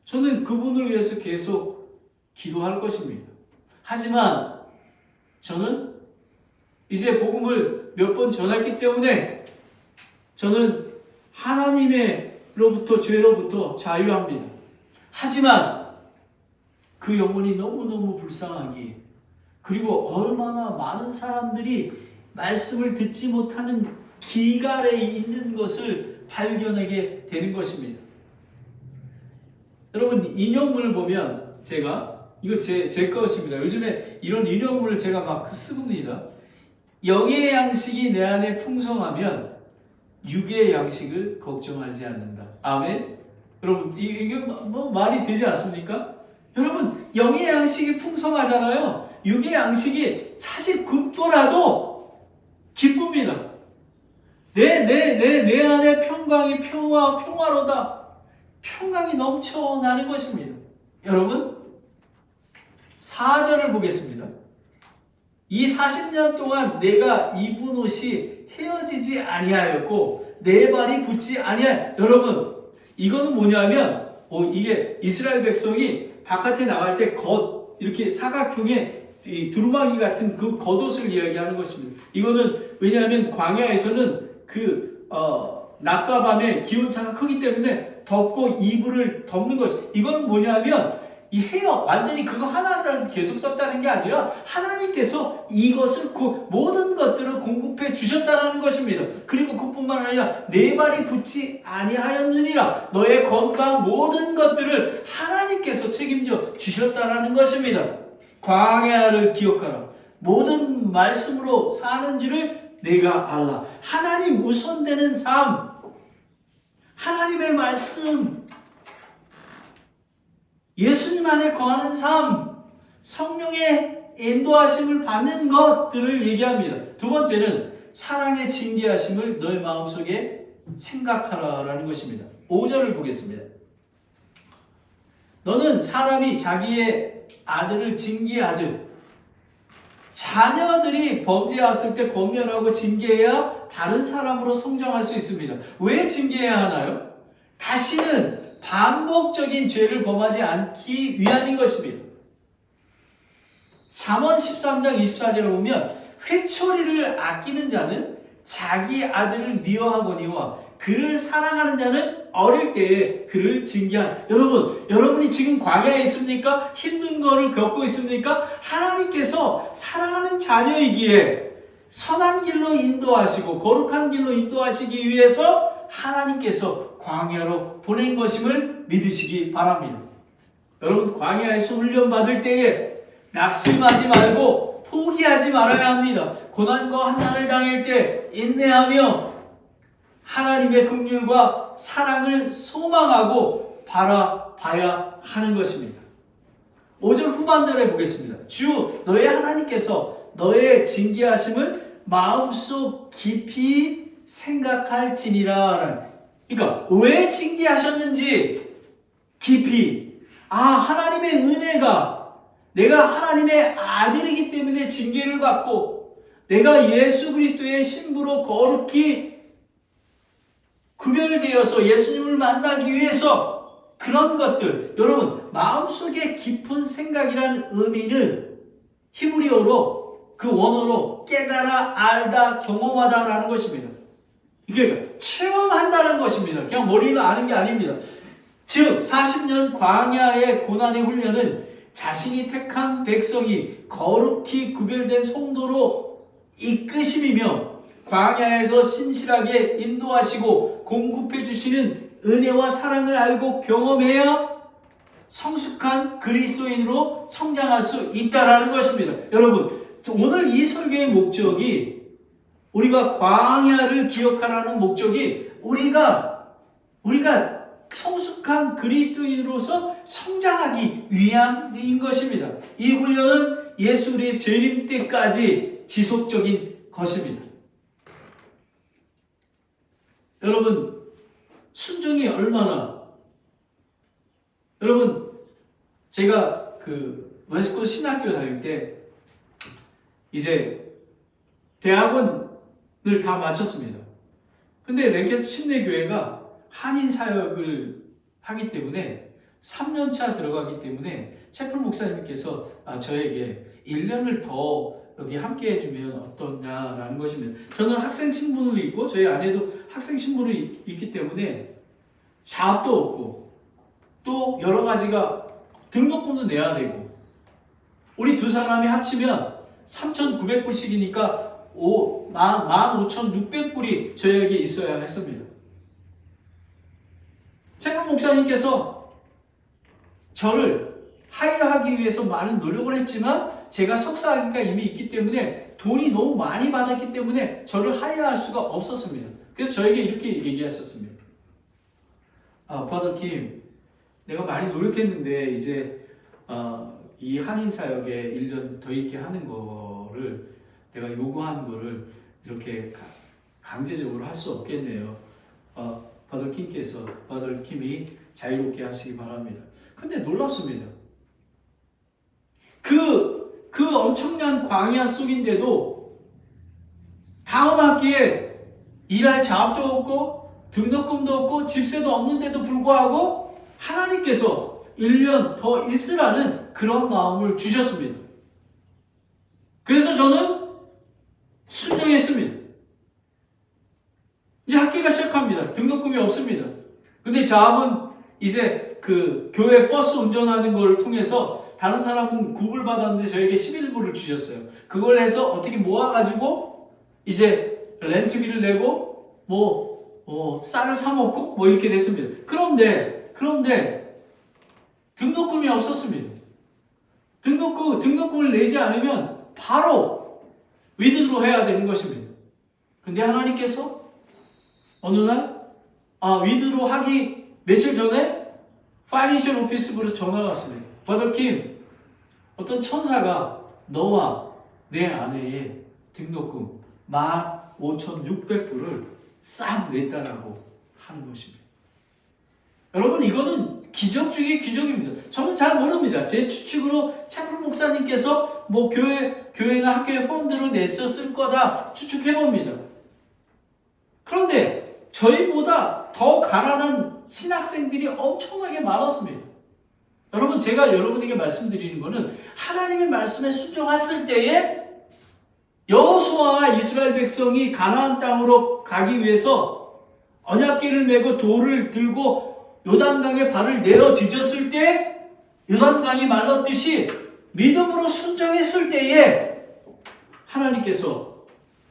저는 그분을 위해서 계속 기도할 것입니다. 하지만 저는 이제 복음을 몇 번 전했기 때문에 저는 하나님으로부터 죄로부터 자유합니다. 하지만 그 영혼이 너무너무 불쌍하기에, 그리고 얼마나 많은 사람들이 말씀을 듣지 못하는 기갈에 있는 것을 발견하게 되는 것입니다. 여러분, 인용문을 보면 이거 제 것입니다. 요즘에 이런 인용문을 제가 막 씁니다. 영의 양식이 내 안에 풍성하면 육의 양식을 걱정하지 않는다. 아멘. 여러분, 이게 말이 되지 않습니까? 여러분, 영의 양식이 풍성하잖아요. 육의 양식이 사실 굶더라도 기쁩니다. 내 안에 평화로다. 평강이 넘쳐나는 것입니다. 여러분, 4절을 보겠습니다. 이 40년 동안 내가 입은 옷이 헤어지지 아니하였고 내 발이 붙지 아니하였. 여러분, 이거는 뭐냐면 이게 이스라엘 백성이 바깥에 나갈 때 이렇게 사각형의 이 두루마기 같은 그 겉옷을 이야기하는 것입니다. 이거는 왜냐하면 광야에서는 낮과 밤에 기온차가 크기 때문에 덮고 이불을 덮는 것이. 이거는 뭐냐면 이 완전히 그거 하나를 계속 썼다는 게 아니라 하나님께서 이것을 모든 것들을 공급해 주셨다는 것입니다. 그리고 그뿐만 아니라 내 발이 붙지 아니하였느니라. 너의 건강 모든 것들을 하나님께서 책임져 주셨다는 것입니다. 광야를 기억하라. 모든 말씀으로 사는 줄을 내가 알라. 하나님 우선되는 삶, 하나님의 말씀, 예수님 안에 거하는 삶, 성령의 인도하심을 받는 것들을 얘기합니다. 두 번째는 사랑의 징계하심을 너의 마음속에 생각하라라는 것입니다. 5절을 보겠습니다. 너는 사람이 자기의 아들을 징계하듯 자녀들이 범죄했을 때 권면하고 징계해야 다른 사람으로 성장할 수 있습니다. 왜 징계해야 하나요? 다시는 반복적인 죄를 범하지 않기 위함인 것입니다. 잠언 13장 24절을 보면 회초리를 아끼는 자는 자기 아들을 미워하거니와 그를 사랑하는 자는 어릴 때에 그를 징계한. 여러분이 지금 광야에 있습니까? 힘든 거를 겪고 있습니까? 하나님께서 사랑하는 자녀이기에 선한 길로 인도하시고 거룩한 길로 인도하시기 위해서 하나님께서 광야로 보낸 것임을 믿으시기 바랍니다. 여러분, 광야에서 훈련받을 때에 낙심하지 말고 포기하지 말아야 합니다. 고난과 환난을 당할 때 인내하며 하나님의 긍휼과 사랑을 소망하고 바라봐야 하는 것입니다. 5절 후반절에 보겠습니다. 주 너의 하나님께서 너의 징계하심을 마음속 깊이 생각할지니라. 그러니까 왜 징계하셨는지 깊이 하나님의 은혜가 내가 하나님의 아들이기 때문에 징계를 받고 내가 예수 그리스도의 신부로 거룩히 구별되어서 예수님을 만나기 위해서 그런 것들 여러분 마음속에 깊은 생각이라는 의미는 히브리어로 그 원어로 깨달아 알다 경험하다라는 것입니다. 이게 체험한다는 것입니다. 그냥 머리로 아는 게 아닙니다. 즉 40년 광야의 고난의 훈련은 자신이 택한 백성이 거룩히 구별된 성도로 이끄심이며 광야에서 신실하게 인도하시고 공급해 주시는 은혜와 사랑을 알고 경험해야 성숙한 그리스도인으로 성장할 수 있다라는 것입니다. 여러분 오늘 이 설교의 목적이 우리가 광야를 기억하라는 목적이 우리가 성숙한 그리스도인으로서 성장하기 위함인 것입니다. 이 훈련은 예수 그리스도의 재림 때까지 지속적인 것입니다. 여러분 순종이 얼마나 여러분 제가 그 웨스코스 신학교 다닐 때 이제 대학원을 다 마쳤습니다. 근데 랭캐스터 침례교회가 한인 사역을 하기 때문에 3년차 들어가기 때문에 채플 목사님께서 저에게 1년을 더 여기 함께 해주면 어떠냐라는 것입니다. 저는 학생 신분으로 있고 저희 아내도 학생 신분으로 있기 때문에 자업도 없고 또 여러 가지가 등록금도 내야 되고 우리 두 사람이 합치면 3,900불씩이니까 15,600불이 저에게 있어야 했습니다. 채플 목사님께서 저를 하이어하기 위해서 많은 노력을 했지만 제가 석사학위가 이미 있기 때문에 돈이 너무 많이 받았기 때문에 저를 하이어할 수가 없었습니다. 그래서 저에게 이렇게 얘기하셨습니다. 브라더 킴, 내가 많이 노력했는데 이제 이 한인 사역에 1년 더 있게 하는 거를 내가 요구한 거를 이렇게 강제적으로 할 수 없겠네요. 브라더 킴이 자유롭게 하시기 바랍니다. 근데 놀랍습니다. 그 엄청난 광야 속인데도 다음 학기에 일할 자업도 없고 등록금도 없고 집세도 없는데도 불구하고 하나님께서 1년 더 있으라는 그런 마음을 주셨습니다. 그래서 저는 순종했습니다. 이제 학기가 시작합니다. 등록금이 없습니다. 근데 자업은 이제 그 교회 버스 운전하는 걸 통해서 다른 사람은 9불 받았는데 저에게 11불을 주셨어요. 그걸 해서 어떻게 모아가지고 이제 렌트비를 내고 쌀을 사 먹고 이렇게 됐습니다. 그런데 등록금이 없었습니다. 등록금을 내지 않으면 바로 위드로 해야 되는 것입니다. 근데 하나님께서 어느 날 위드로 하기 며칠 전에 파이낸셜 오피스부로 전화가 왔습니다. 브라더 킴, 어떤 천사가 너와 내 아내의 등록금 15,600불을 싹 냈다라고 하는 것입니다. 여러분 이거는 기적 중에 기적입니다. 저는 잘 모릅니다. 제 추측으로 채플 목사님께서 교회나 학교에 펀드로 냈었을 거다 추측해봅니다. 그런데 저희보다 더 가난한 신학생들이 엄청나게 많았습니다. 여러분 제가 여러분에게 말씀드리는 것은 하나님의 말씀에 순종했을 때에 여호수아와 이스라엘 백성이 가나안 땅으로 가기 위해서 언약궤를 메고 돌을 들고 요단강에 발을 내어 뒤졌을 때 요단강이 말랐듯이 믿음으로 순종했을 때에 하나님께서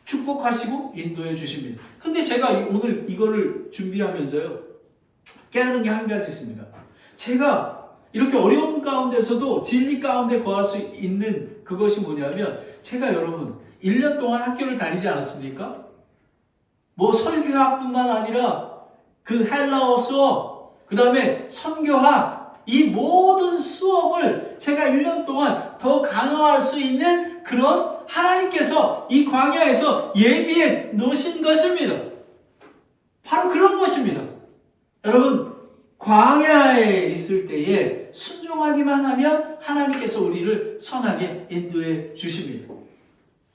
축복하시고 인도해 주십니다. 근데 제가 오늘 이거를 준비하면서요 깨달은 게 한 가지 있습니다. 제가 이렇게 어려운 가운데서도 진리 가운데 거할 수 있는 그것이 뭐냐면 제가 여러분 1년 동안 학교를 다니지 않았습니까? 설교학뿐만 아니라 그 헬라어 수업, 그 다음에 선교학, 이 모든 수업을 제가 1년 동안 더 강화할 수 있는 그런 하나님께서 이 광야에서 예비해 놓으신 것입니다. 바로 그런 것입니다. 여러분, 광야에 있을 때에 순종하기만 하면 하나님께서 우리를 선하게 인도해 주십니다.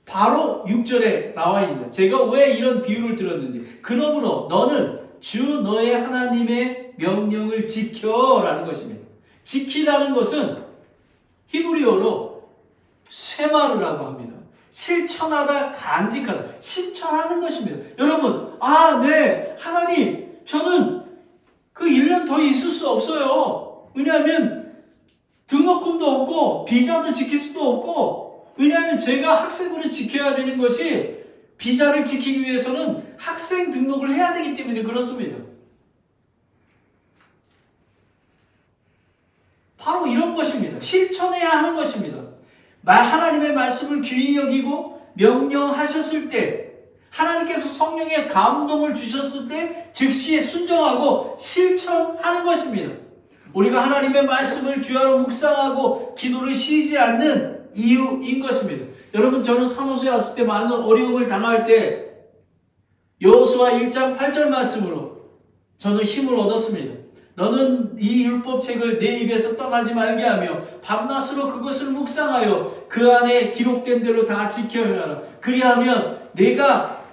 바로 6절에 나와 있는, 제가 왜 이런 비유를 들었는지, 그러므로 너는 주 너의 하나님의 명령을 지켜라는 것입니다. 지키다는 것은 히브리어로 쇠마르라고 합니다. 실천하다, 간직하다, 실천하는 것입니다. 여러분, 네, 하나님, 저는 그 1년 더 있을 수 없어요. 왜냐하면 등록금도 없고 비자도 지킬 수도 없고, 왜냐하면 제가 학생으로 지켜야 되는 것이, 비자를 지키기 위해서는 학생 등록을 해야 되기 때문에 그렇습니다. 바로 이런 것입니다. 실천해야 하는 것입니다. 하나님의 말씀을 귀히 여기고 명령하셨을 때, 하나님께서 성령의 감동을 주셨을 때 즉시 순종하고 실천하는 것입니다. 우리가 하나님의 말씀을 주야로 묵상하고 기도를 쉬지 않는 이유인 것입니다. 여러분, 저는 산호세에 왔을 때 많은 어려움을 당할 때 여호수아 1장 8절 말씀으로 저는 힘을 얻었습니다. 너는 이 율법책을 내 입에서 떠나지 말게 하며 밤낮으로 그것을 묵상하여 그 안에 기록된 대로 다 지켜야 하라. 그리하면 내가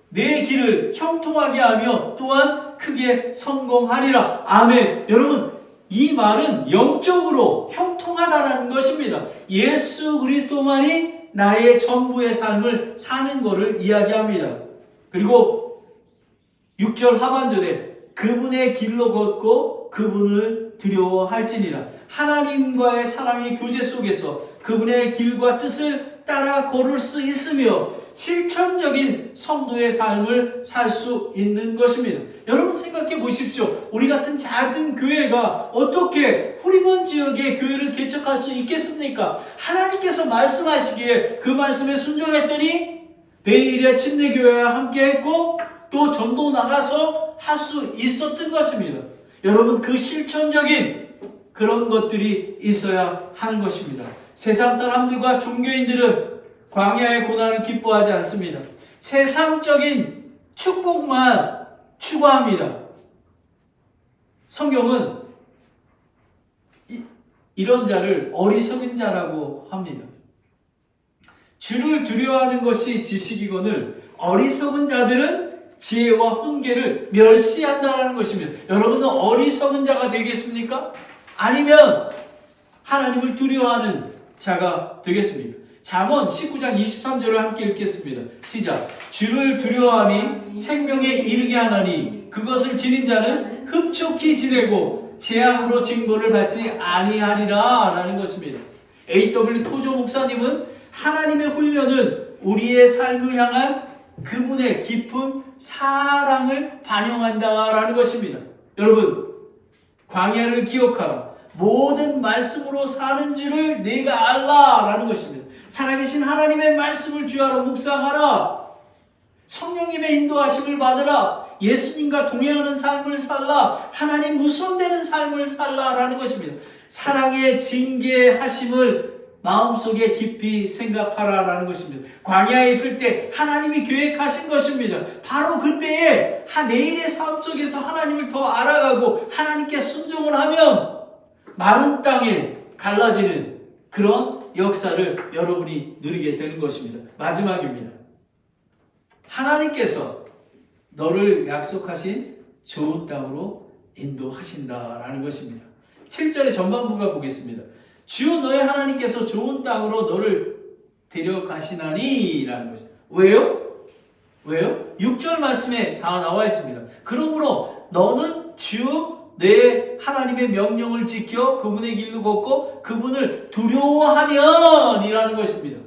내 길을 형통하게 하며 또한 크게 성공하리라. 아멘. 여러분, 이 말은 영적으로 형통하다라는 것입니다. 예수 그리스도만이 나의 전부의 삶을 사는 것을 이야기합니다. 그리고 6절 하반절에 그분의 길로 걷고 그분을 두려워할지니라. 하나님과의 사랑의 교제 속에서 그분의 길과 뜻을 따라 걸을 수 있으며 실천적인 성도의 삶을 살 수 있는 것입니다. 여러분, 생각해 보십시오. 우리 같은 작은 교회가 어떻게 후리몬 지역의 교회를 개척할 수 있겠습니까? 하나님께서 말씀하시기에 그 말씀에 순종했더니 베일의 침례교회와 함께 했고 또 전도 나가서 할 수 있었던 것입니다. 여러분, 그 실천적인 그런 것들이 있어야 하는 것입니다. 세상 사람들과 종교인들은 광야의 고난을 기뻐하지 않습니다. 세상적인 축복만 추구합니다. 성경은 이런 자를 어리석은 자라고 합니다. 주를 두려워하는 것이 지식이거늘 어리석은 자들은 지혜와 훈계를 멸시한다는 것이며, 여러분은 어리석은 자가 되겠습니까? 아니면 하나님을 두려워하는 자가 되겠습니까? 잠언 19장 23절을 함께 읽겠습니다. 시작. 주를 두려워함이 생명에 이르게 하나니 그것을 지닌 자는 흡족히 지내고 재앙으로 징벌을 받지 아니하리라 라는 것입니다. A.W. 토조 목사님은 하나님의 훈련은 우리의 삶을 향한 그분의 깊은 사랑을 반영한다라는 것입니다. 여러분, 광야를 기억하라. 모든 말씀으로 사는 줄을 내가 알라라는 것입니다. 살아계신 하나님의 말씀을 주야로 묵상하라. 성령님의 인도하심을 받으라. 예수님과 동행하는 삶을 살라. 하나님 무선되는 삶을 살라라는 것입니다. 사랑의 징계하심을 마음속에 깊이 생각하라라는 것입니다. 광야에 있을 때 하나님이 계획하신 것입니다. 바로 그때에 내일의 삶 속에서 하나님을 더 알아가고 하나님께 순종을 하면 마른 땅에 갈라지는 그런 역사를 여러분이 누리게 되는 것입니다. 마지막입니다. 하나님께서 너를 약속하신 좋은 땅으로 인도하신다라는 것입니다. 7절의 전반부가 보겠습니다. 주 너의 하나님께서 좋은 땅으로 너를 데려가시나니 라는 것이죠. 왜요? 6절 말씀에 다 나와 있습니다. 그러므로 너는 주 내 하나님의 명령을 지켜 그분의 길로 걷고 그분을 두려워하면 이라는 것입니다.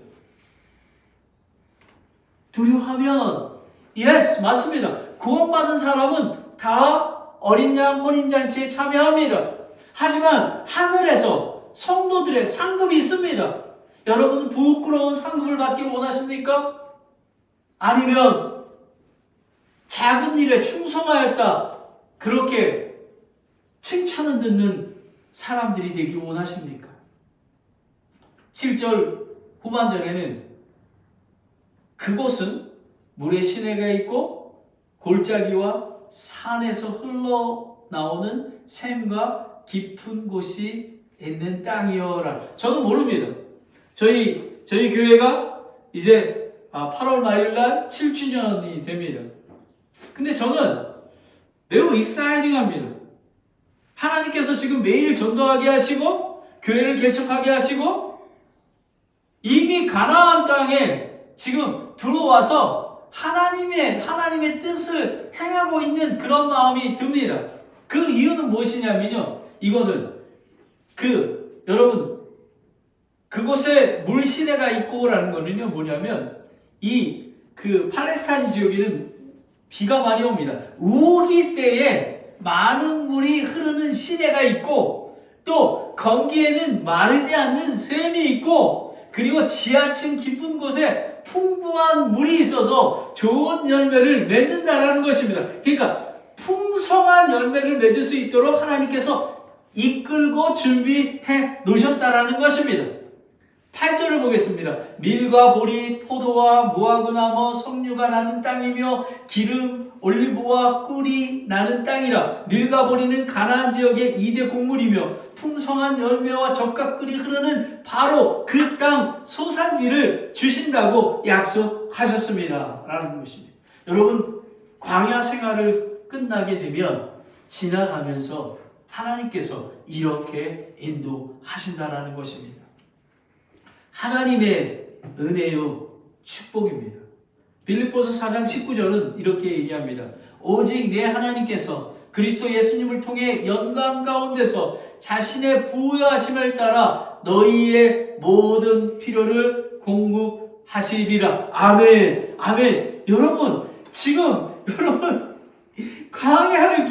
두려워하면, yes, 맞습니다. 구원받은 사람은 다 어린 양 혼인잔치에 참여합니다. 하지만 하늘에서 성도들의 상급이 있습니다. 여러분은 부끄러운 상급을 받기를 원하십니까? 아니면 작은 일에 충성하였다, 그렇게 칭찬을 듣는 사람들이 되길 원하십니까? 7절 후반절에는 그곳은 물의 시내가 있고 골짜기와 산에서 흘러나오는 샘과 깊은 곳이 있는 땅이여라. 저는 모릅니다. 저희 교회가 이제 8월 말일날 7주년이 됩니다. 근데 저는 매우 익사이팅합니다. 하나님께서 지금 매일 전도하게 하시고 교회를 개척하게 하시고 이미 가나안 땅에 지금 들어와서 하나님의 뜻을 행하고 있는 그런 마음이 듭니다. 그 이유는 무엇이냐면요. 이거는 여러분 그곳에 물시내가 있고라는 거는요 뭐냐면 팔레스타인 지역에는 비가 많이 옵니다. 우기 때에 많은 물이 흐르는 시내가 있고 또 건기에는 마르지 않는 샘이 있고 그리고 지하층 깊은 곳에 풍부한 물이 있어서 좋은 열매를 맺는다라는 것입니다. 그러니까 풍성한 열매를 맺을 수 있도록 하나님께서 이끌고 준비해 놓으셨다라는 것입니다. 8절을 보겠습니다. 밀과 보리, 포도와 무화과나무, 석류가 나는 땅이며 기름, 올리브와 꿀이 나는 땅이라. 밀과 보리는 가나안 지역의 2대 곡물이며 풍성한 열매와 젓가꿀이 흐르는 바로 그 땅 소산지를 주신다고 약속하셨습니다. 라는 것입니다. 여러분 광야 생활을 끝나게 되면 지나가면서 하나님께서 이렇게 인도하신다라는 것입니다. 하나님의 은혜요 축복입니다. 빌립보서 4장 19절은 이렇게 얘기합니다. 오직 내 하나님께서 그리스도 예수님을 통해 영광 가운데서 자신의 부요하심을 따라 너희의 모든 필요를 공급하시리라. 아멘. 아멘. 여러분 광야를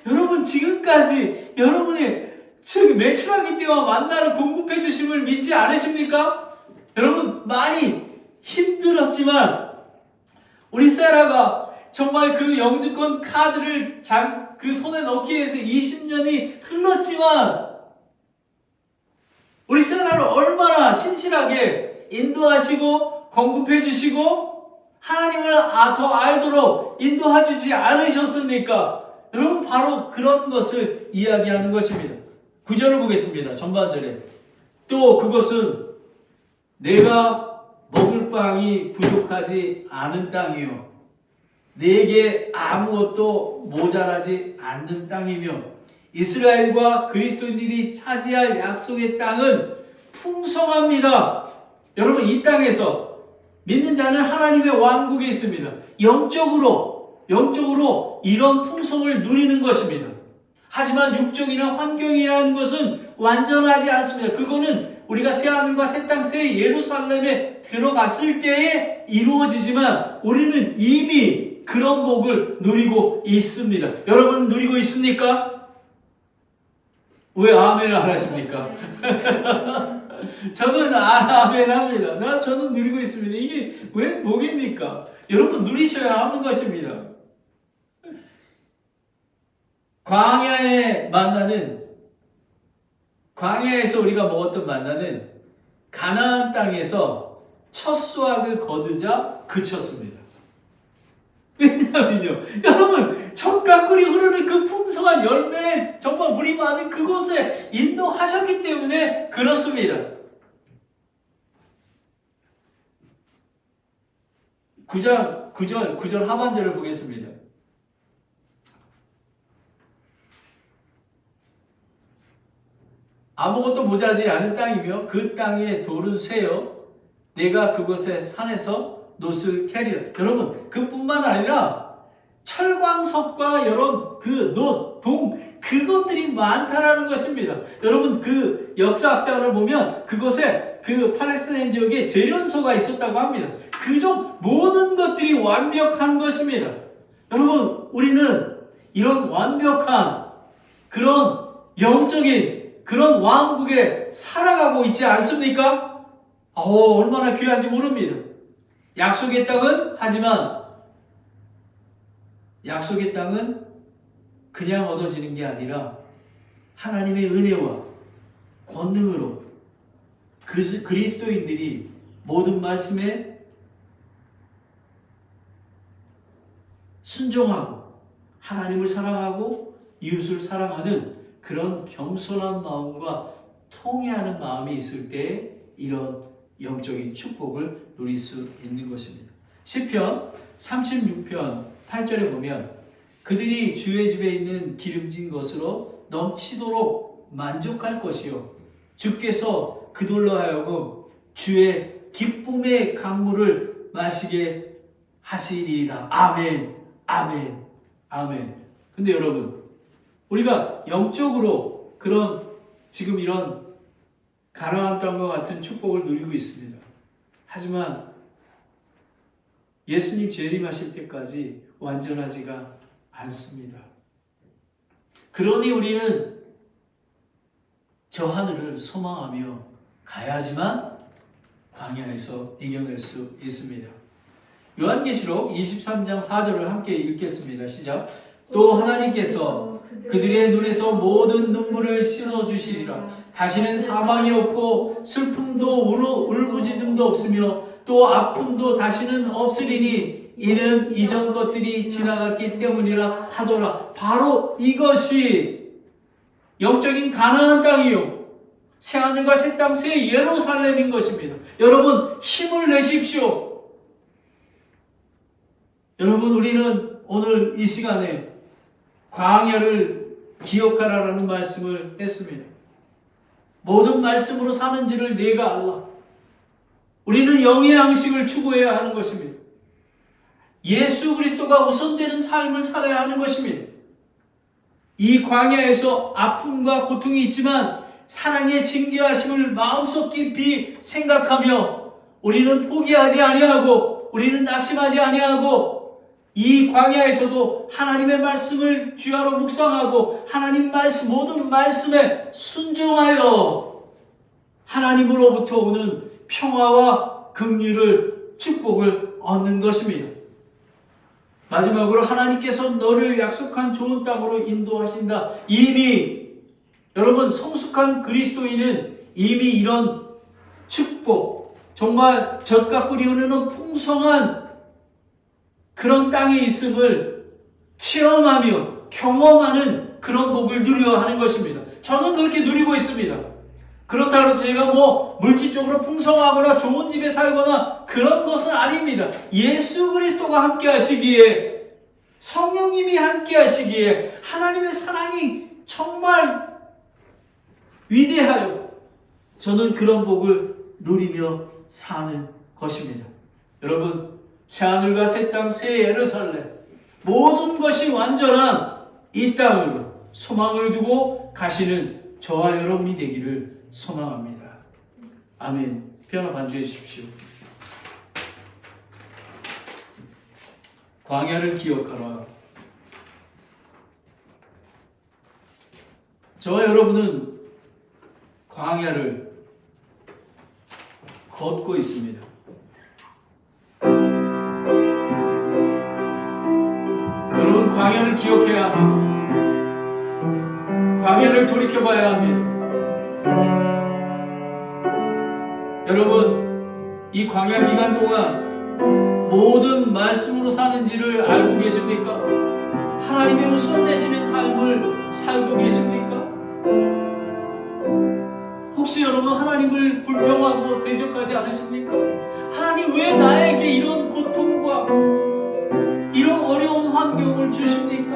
여러분 지금까지 여러분의 매출하기 때와 만나는 공급해 주심을 믿지 않으십니까? 여러분 많이 힘들었지만 우리 세라가 정말 그 영주권 카드를 그 손에 넣기 위해서 20년이 흘렀지만 우리 세라를 얼마나 신실하게 인도하시고 공급해 주시고 하나님을 더 알도록 인도해 주지 않으셨습니까? 여러분 바로 그런 것을 이야기하는 것입니다. 9절을 보겠습니다. 전반절에 또 그것은 내가 먹을 빵이 부족하지 않은 땅이요 내게 아무것도 모자라지 않는 땅이며 이스라엘과 그리스도인들이 차지할 약속의 땅은 풍성합니다. 여러분 이 땅에서 믿는 자는 하나님의 왕국에 있습니다. 영적으로 이런 풍성을 누리는 것입니다. 하지만 육적이나 환경이라는 것은 완전하지 않습니다. 그거는 우리가 새하늘과 새 땅 새 예루살렘에 들어갔을 때에 이루어지지만 우리는 이미 그런 복을 누리고 있습니다. 여러분은 누리고 있습니까? 왜 아멘을 안 하십니까? 저는 아멘 합니다. 저는 누리고 있습니다. 이게 왜 복입니까? 여러분 누리셔야 하는 것입니다. 광야에서 우리가 먹었던 만나는 가나안 땅에서 첫 수확을 거두자 그쳤습니다. 왜냐하면요, 여러분 젓가꿀이 흐르는 그 풍성한 열매 정말 물이 많은 그곳에 인도하셨기 때문에 그렇습니다. 9절 하반절을 보겠습니다. 아무것도 모자라지 않은 땅이며 그 땅에 돌은 쇠여 내가 그곳에 산에서 놋을 캐리라. 여러분 그뿐만 아니라 철광석과 이런 그 놋, 동 그것들이 많다라는 것입니다. 여러분 그 역사학자를 보면 그곳에 그 팔레스타인 지역에 재련소가 있었다고 합니다. 그중 모든 것들이 완벽한 것입니다. 여러분 우리는 이런 완벽한 그런 영적인 그런 왕국에 살아가고 있지 않습니까? 얼마나 귀한지 모릅니다. 약속의 땅은 하지만 약속의 땅은 그냥 얻어지는 게 아니라 하나님의 은혜와 권능으로 그리스도인들이 모든 말씀에 순종하고 하나님을 사랑하고 이웃을 사랑하는 그런 겸손한 마음과 통회하는 마음이 있을 때 이런 영적인 축복을 누릴 수 있는 것입니다. 시편 36편 8절에 보면 그들이 주의 집에 있는 기름진 것으로 넘치도록 만족할 것이요 주께서 그들로 하여금 주의 기쁨의 강물을 마시게 하시리이다. 아멘, 아멘, 아멘. 근데 여러분, 우리가 영적으로 그런 지금 이런 가나안 땅과 같은 축복을 누리고 있습니다. 하지만 예수님 재림하실 때까지 완전하지가 않습니다. 그러니 우리는 저 하늘을 소망하며 가야지만 광야에서 이겨낼 수 있습니다. 요한계시록 23장 4절을 함께 읽겠습니다. 시작. 또 하나님께서 그들의 눈에서 모든 눈물을 씻어주시리라. 다시는 사망이 없고 슬픔도 울부짖음도 없으며 또 아픔도 다시는 없으리니 이는 이전 것들이 지나갔기 때문이라 하더라. 바로 이것이 영적인 가나안 땅이요 새하늘과 새 땅 새 예루살렘인 것입니다. 여러분 힘을 내십시오. 여러분 우리는 오늘 이 시간에 광야를 기억하라라는 말씀을 했습니다. 모든 말씀으로 사는지를 내가 알라. 우리는 영의 양식을 추구해야 하는 것입니다. 예수 그리스도가 우선되는 삶을 살아야 하는 것입니다. 이 광야에서 아픔과 고통이 있지만 사랑의 징계하심을 마음속 깊이 생각하며 우리는 포기하지 아니하고 우리는 낙심하지 아니하고 이 광야에서도 하나님의 말씀을 주야로 묵상하고 하나님 말씀 모든 말씀에 순종하여 하나님으로부터 오는 평화와 긍휼을 축복을 얻는 것입니다. 마지막으로 하나님께서 너를 약속한 좋은 땅으로 인도하신다. 이미 여러분 성숙한 그리스도인은 이미 이런 축복 정말 젖과 꿀이 흐르는 풍성한 그런 땅에 있음을 체험하며 경험하는 그런 복을 누려야 하는 것입니다. 저는 그렇게 누리고 있습니다. 그렇다고 해서 제가 물질적으로 풍성하거나 좋은 집에 살거나 그런 것은 아닙니다. 예수 그리스도가 함께 하시기에 성령님이 함께 하시기에 하나님의 사랑이 정말 위대하여 저는 그런 복을 누리며 사는 것입니다. 여러분 새하늘과 새 땅 새 예루살렘 모든 것이 완전한 이 땅으로 소망을 두고 가시는 저와 여러분이 되기를 소망합니다. 아멘. 피아노 반주해 주십시오. 광야를 기억하라. 저와 여러분은 광야를 걷고 있습니다. 여러분 광야를 기억해야 합니다. 광야를 돌이켜봐야 합니다. 여러분 이 광야 기간 동안 모든 말씀으로 사는지를 알고 계십니까? 하나님의 우선되시는 삶을 살고 계십니까? 혹시 여러분 하나님을 불평하고 대적하지 않으십니까? 하나님 왜 나에게 이런 고통과 이런 어려운 환경을 주십니까?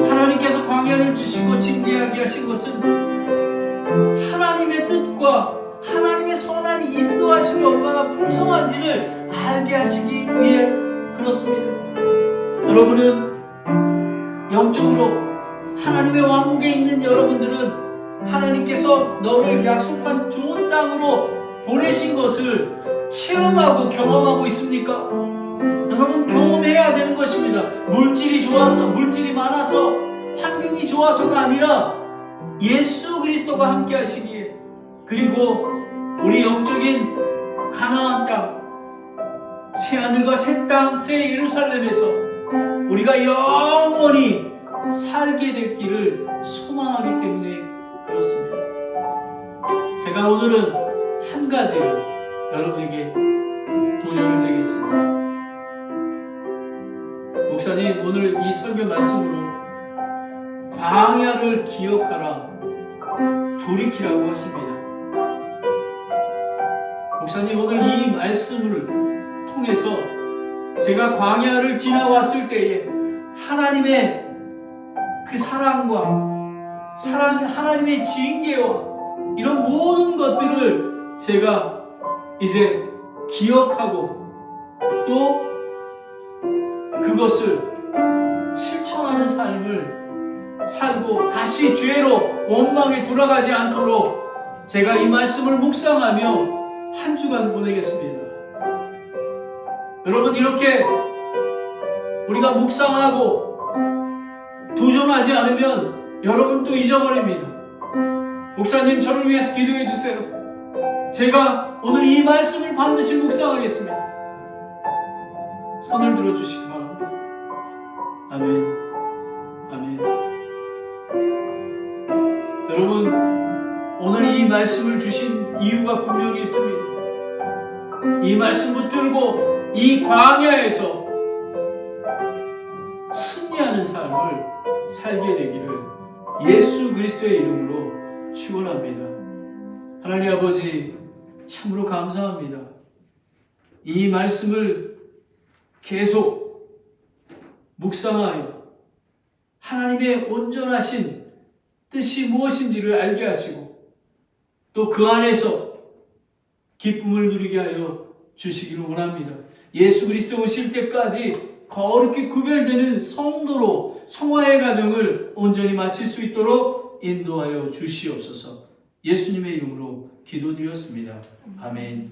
하나님께서 광야를 주시고 징계하게 하신 것은 하나님의 뜻과 하나님의 선한 인도하심이 얼마나 풍성한지를 알게 하시기 위해 그렇습니다. 여러분은 영적으로 하나님의 왕국에 있는 여러분들은 하나님께서 너를 약속한 좋은 땅으로 보내신 것을 체험하고 경험하고 있습니까? 여러분 경험해야 되는 것입니다. 물질이 좋아서 물질이 많아서 환경이 좋아서가 아니라 예수 그리스도가 함께 하시기에 그리고 우리 영적인 가나안 땅 새하늘과 새 땅 새 예루살렘에서 우리가 영원히 살게 될 길을 소망하기 때문에 그렇습니다. 제가 오늘은 한 가지를 여러분에게 도전을 드리겠습니다. 목사님 오늘 이 설교 말씀으로 광야를 기억하라, 돌이키라고 하십니다. 목사님 오늘 이 말씀을 통해서 제가 광야를 지나왔을 때에 하나님의 그 사랑과 하나님의 징계와 이런 모든 것들을 제가 이제 기억하고 또 그것을 실천하는 삶을 살고 다시 죄로 원망에 돌아가지 않도록 제가 이 말씀을 묵상하며 한 주간 보내겠습니다. 여러분, 이렇게 우리가 묵상하고 도전하지 않으면 여러분 또 잊어버립니다. 목사님 저를 위해서 기도해 주세요. 제가 오늘 이 말씀을 반드시 묵상하겠습니다. 손을 들어주시기 바랍니다. 아멘. 아멘. 여러분, 오늘 이 말씀을 주신 이유가 분명히 있습니다. 이 말씀 붙들고 이 광야에서 승리하는 삶을 살게 되기를 예수 그리스도의 이름으로 축원합니다. 하나님 아버지, 참으로 감사합니다. 이 말씀을 계속 묵상하여 하나님의 온전하신 뜻이 무엇인지를 알게 하시고 또 그 안에서 기쁨을 누리게 하여 주시기를 원합니다. 예수 그리스도 오실 때까지 거룩히 구별되는 성도로 성화의 과정을 온전히 마칠 수 있도록 인도하여 주시옵소서. 예수님의 이름으로 기도드렸습니다. 아멘.